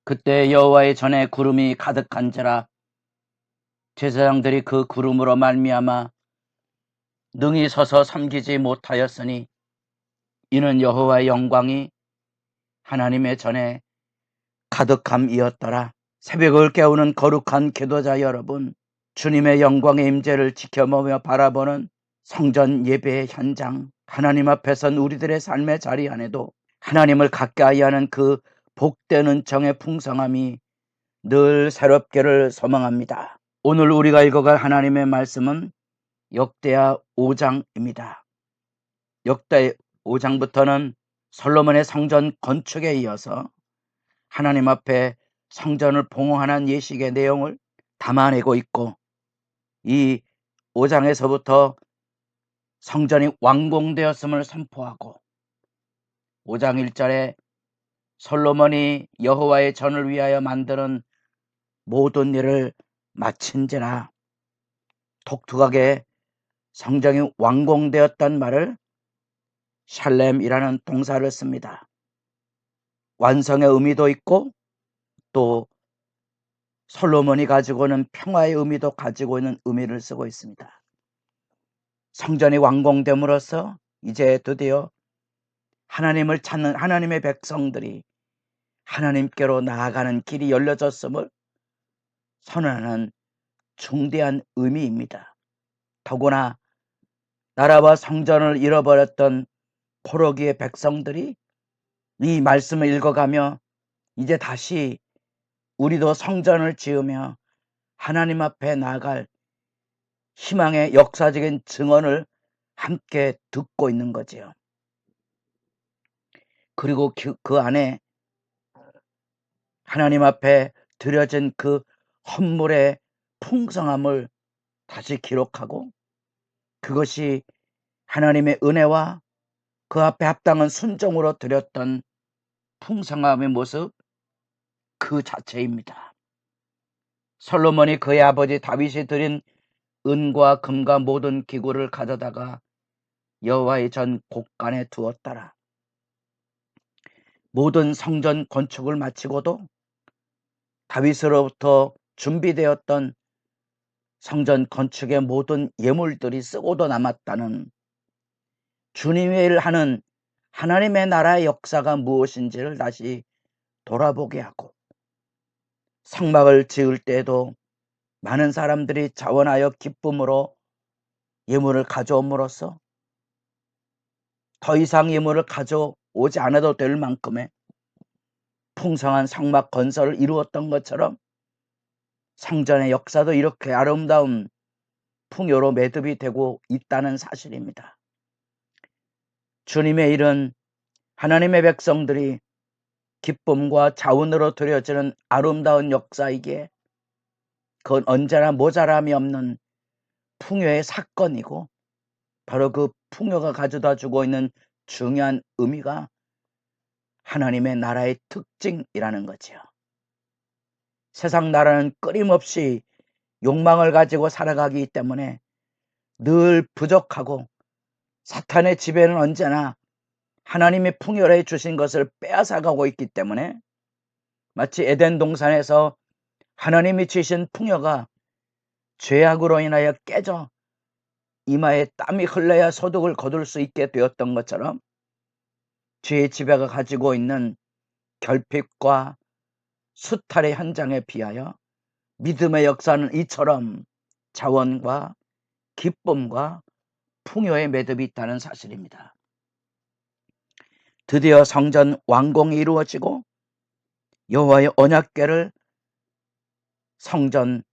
그때 여호와의 전에 구름이 가득한지라 제사장들이 그 구름으로 말미암아 능히 서서 섬기지 못하였으니 이는 여호와의 영광이 하나님의 전에 가득함이었더라. 새벽을 깨우는 거룩한 기도자 여러분, 주님의 영광의 임재를 지켜보며 바라보는 성전 예배의 현장, 하나님 앞에 선 우리들의 삶의 자리 안에도 하나님을 가까이하는 그 복된 은총의 풍성함이 늘 새롭기를 소망합니다. 오늘 우리가 읽어갈 하나님의 말씀은 역대하 5장입니다. 역대 5장부터는 솔로몬의 성전 건축에 이어서 하나님 앞에 성전을 봉헌하는 예식의 내용을 담아내고 있고, 이 5장에서부터 성전이 완공되었음을 선포하고 5장 1절에 솔로몬이 여호와의 전을 위하여 만드는 모든 일을 마친지라 독특하게 성전이 완공되었단 말을 샬렘이라는 동사를 씁니다. 완성의 의미도 있고 또 솔로몬이 가지고 있는 평화의 의미도 가지고 있는 의미를 쓰고 있습니다. 성전이 완공됨으로써 이제 드디어 하나님을 찾는 하나님의 백성들이 하나님께로 나아가는 길이 열려졌음을 선언하는 중대한 의미입니다. 더구나 나라와 성전을 잃어버렸던 포로기의 백성들이 이 말씀을 읽어가며 이제 다시 우리도 성전을 지으며 하나님 앞에 나아갈 희망의 역사적인 증언을 함께 듣고 있는 거지요. 그리고 그 안에 하나님 앞에 드려진 그 헌물의 풍성함을 다시 기록하고 그것이 하나님의 은혜와 그 앞에 합당한 순종으로 드렸던 풍성함의 모습 그 자체입니다. 솔로몬이 그의 아버지 다윗이 드린 은과 금과 모든 기구를 가져다가 여호와의 전 곳간에 두었더라. 모든 성전 건축을 마치고도 다윗으로부터 준비되었던 성전 건축의 모든 예물들이 쓰고도 남았다는 주님의 일을 하는 하나님의 나라의 역사가 무엇인지를 다시 돌아보게 하고, 성막을 지을 때에도 많은 사람들이 자원하여 기쁨으로 예물을 가져옴으로써 더 이상 예물을 가져오지 않아도 될 만큼의 풍성한 성막 건설을 이루었던 것처럼 성전의 역사도 이렇게 아름다운 풍요로 매듭이 되고 있다는 사실입니다. 주님의 일은 하나님의 백성들이 기쁨과 자원으로 드려지는 아름다운 역사이기에 그건 언제나 모자람이 없는 풍요의 사건이고, 바로 그 풍요가 가져다 주고 있는 중요한 의미가 하나님의 나라의 특징이라는 거죠. 세상 나라는 끊임없이 욕망을 가지고 살아가기 때문에 늘 부족하고 사탄의 지배는 언제나 하나님의 풍요를 주신 것을 빼앗아가고 있기 때문에 마치 에덴 동산에서 하나님이 주신 풍요가 죄악으로 인하여 깨져 이마에 땀이 흘러야 소득을 거둘 수 있게 되었던 것처럼 죄의 지배가 가지고 있는 결핍과 수탈의 현장에 비하여 믿음의 역사는 이처럼 자원과 기쁨과 풍요의 매듭이 있다는 사실입니다. 드디어 성전 완공이 이루어지고 여호와의 언약궤를 성전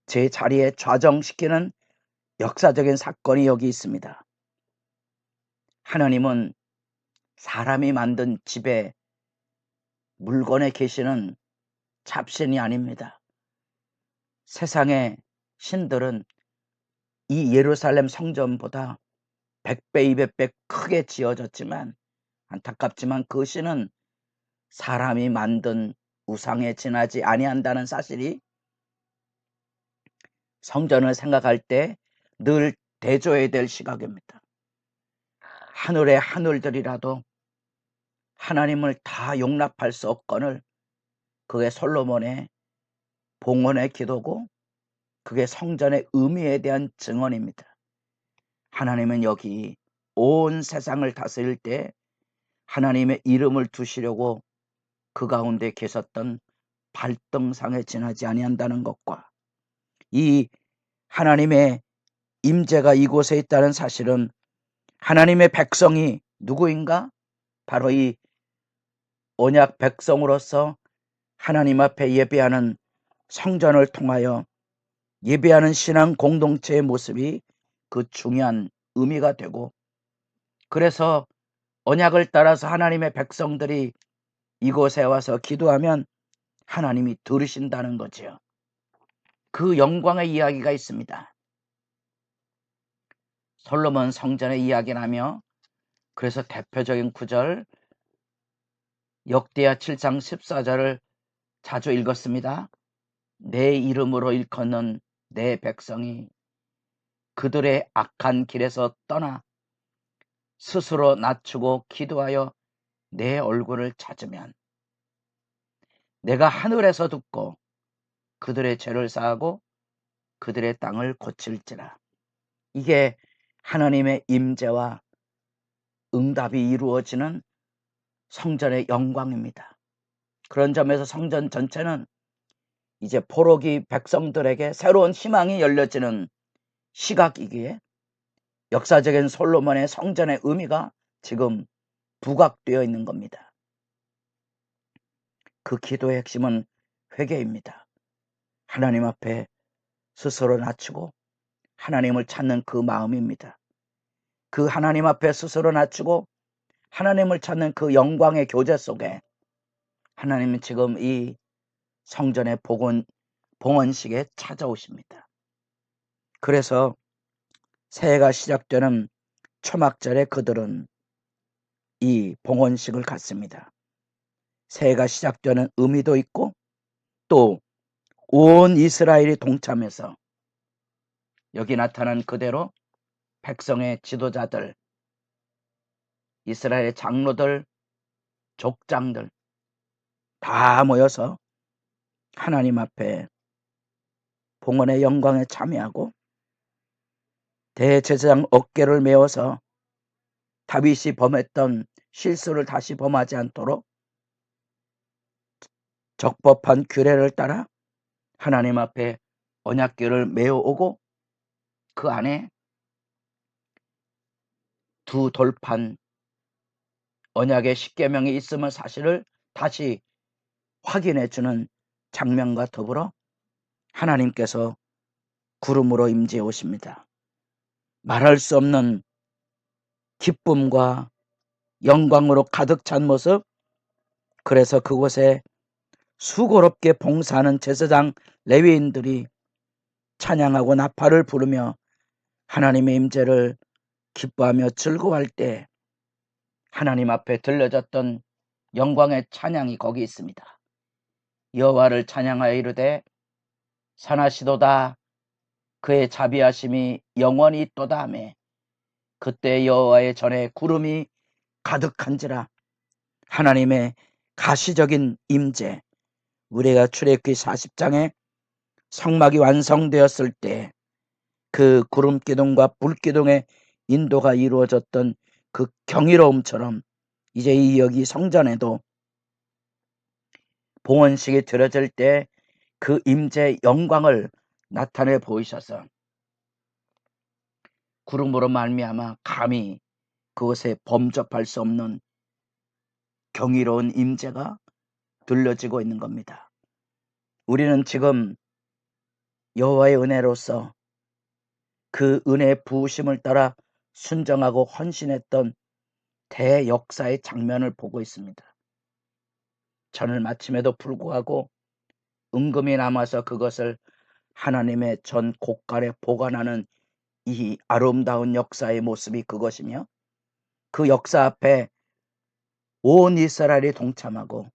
제자리에 좌정시키는 역사적인 사건이 여기 있습니다. 하나님은 사람이 만든 집에 물건에 계시는 잡신이 아닙니다. 세상의 신들은 이 예루살렘 성전보다 100배, 200배 크게 지어졌지만 안타깝지만 그 신은 사람이 만든 우상에 지나지 아니한다는 사실이 성전을 생각할 때 늘 대조해야 될 시각입니다. 하늘의 하늘들이라도 하나님을 다 용납할 수 없거늘 그게 솔로몬의 봉헌의 기도고 그게 성전의 의미에 대한 증언입니다. 하나님은 여기 온 세상을 다스릴 때 하나님의 이름을 두시려고 그 가운데 계셨던 발등상에 지나지 아니한다는 것과 이 하나님의 임재가 이곳에 있다는 사실은 하나님의 백성이 누구인가? 바로 이 언약 백성으로서 하나님 앞에 예배하는 성전을 통하여 예배하는 신앙 공동체의 모습이 그 중요한 의미가 되고, 그래서 언약을 따라서 하나님의 백성들이 이곳에 와서 기도하면 하나님이 들으신다는 거지요. 그 영광의 이야기가 있습니다. 솔로몬 성전의 이야기를 하며, 그래서 대표적인 구절 역대하 7장 14절을 자주 읽었습니다. 내 이름으로 일컫는 내 백성이 그들의 악한 길에서 떠나 스스로 낮추고 기도하여 내 얼굴을 찾으면 내가 하늘에서 듣고 그들의 죄를 사하고 그들의 땅을 고칠지라. 이게 하나님의 임재와 응답이 이루어지는 성전의 영광입니다. 그런 점에서 성전 전체는 이제 포로기 백성들에게 새로운 희망이 열려지는 시각이기에 역사적인 솔로몬의 성전의 의미가 지금 부각되어 있는 겁니다. 그 기도의 핵심은 회개입니다. 하나님 앞에 스스로 낮추고 하나님을 찾는 그 마음입니다. 그 하나님 앞에 스스로 낮추고 하나님을 찾는 그 영광의 교제 속에 하나님은 지금 이 성전의 봉헌식에 찾아오십니다. 그래서 새해가 시작되는 초막절에 그들은 이 봉헌식을 갖습니다. 새해가 시작되는 의미도 있고 또 온 이스라엘이 동참해서 여기 나타난 그대로 백성의 지도자들, 이스라엘의 장로들, 족장들 다 모여서 하나님 앞에 봉헌의 영광에 참여하고 대제사장 어깨를 메어서 다윗이 범했던 실수를 다시 범하지 않도록 적법한 규례를 따라 하나님 앞에 언약궤를 메어오고 그 안에 두 돌판 언약의 십계명이 있음을 사실을 다시 확인해주는 장면과 더불어 하나님께서 구름으로 임재해 오십니다. 말할 수 없는 기쁨과 영광으로 가득 찬 모습, 그래서 그곳에 수고롭게 봉사하는 제사장 레위인들이 찬양하고 나팔을 부르며 하나님의 임재를 기뻐하며 즐거워할 때 하나님 앞에 들려졌던 영광의 찬양이 거기 있습니다. 여호와를 찬양하여 이르되 산하시도다 그의 자비하심이 영원히 있도다 하매 그때 여호와의 전에 구름이 가득한지라. 하나님의 가시적인 임재, 우리가 출애굽기 40장에 성막이 완성되었을 때 그 구름 기둥과 불 기둥의 인도가 이루어졌던 그 경이로움처럼 이제 이 여기 성전에도 봉헌식이 드려질 때 그 임재의 영광을 나타내 보이셔서 구름으로 말미암아 감히 그것에 범접할 수 없는 경이로운 임재가 들려지고 있는 겁니다. 우리는 지금 여호와의 은혜로서 그 은혜의 부으심을 따라 순정하고 헌신했던 대역사의 장면을 보고 있습니다. 전을 마침에도 불구하고 은금이 남아서 그것을 하나님의 전 곳간에 보관하는 이 아름다운 역사의 모습이 그것이며, 그 역사 앞에 온 이스라엘이 동참하고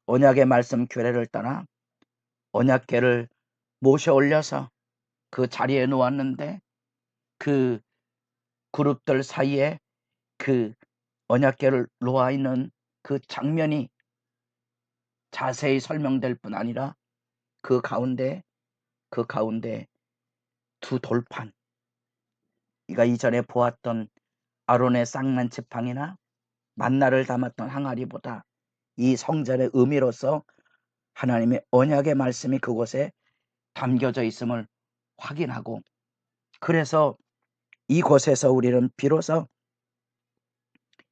언약의 말씀 규례를 따라 언약궤를 모셔 올려서 그 자리에 놓았는데 그 그룹들 사이에 그 언약궤를 놓아 있는 그 장면이 자세히 설명될 뿐 아니라 그 가운데 두 돌판, 우리가 이전에 보았던 아론의 쌍난 지팡이나 만나를 담았던 항아리보다 이 성전의 의미로서 하나님의 언약의 말씀이 그곳에 담겨져 있음을 확인하고, 그래서 이곳에서 우리는 비로소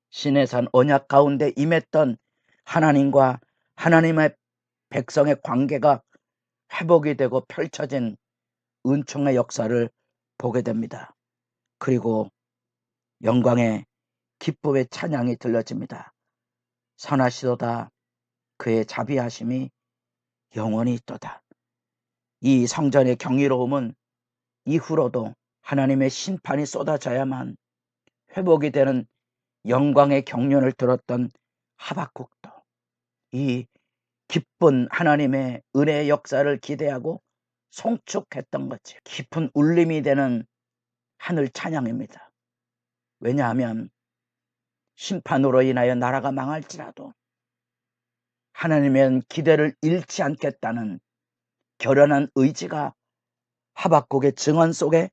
시내산 언약 가운데 임했던 하나님과 하나님의 백성의 관계가 회복이 되고 펼쳐진 은총의 역사를 보게 됩니다. 그리고 영광의 기쁨의 찬양이 들려집니다. 선하시도다 그의 자비하심이 영원히 있도다. 이 성전의 경이로움은 이후로도 하나님의 심판이 쏟아져야만 회복이 되는 영광의 경륜을 들었던 하박국도 이 기쁜 하나님의 은혜의 역사를 기대하고 송축했던 것이 깊은 울림이 되는 하늘 찬양입니다. 왜냐하면 심판으로 인하여 나라가 망할지라도 하나님의 기대를 잃지 않겠다는 결연한 의지가 하박국의 증언 속에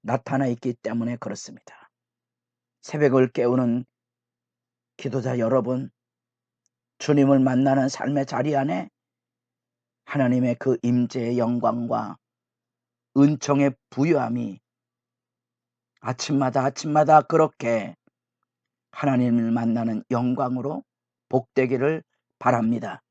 나타나 있기 때문에 그렇습니다. 새벽을 깨우는 기도자 여러분, 주님을 만나는 삶의 자리 안에 하나님의 그 임재의 영광과 은총의 부유함이 아침마다 그렇게 하나님을 만나는 영광으로 복되기를 바랍니다.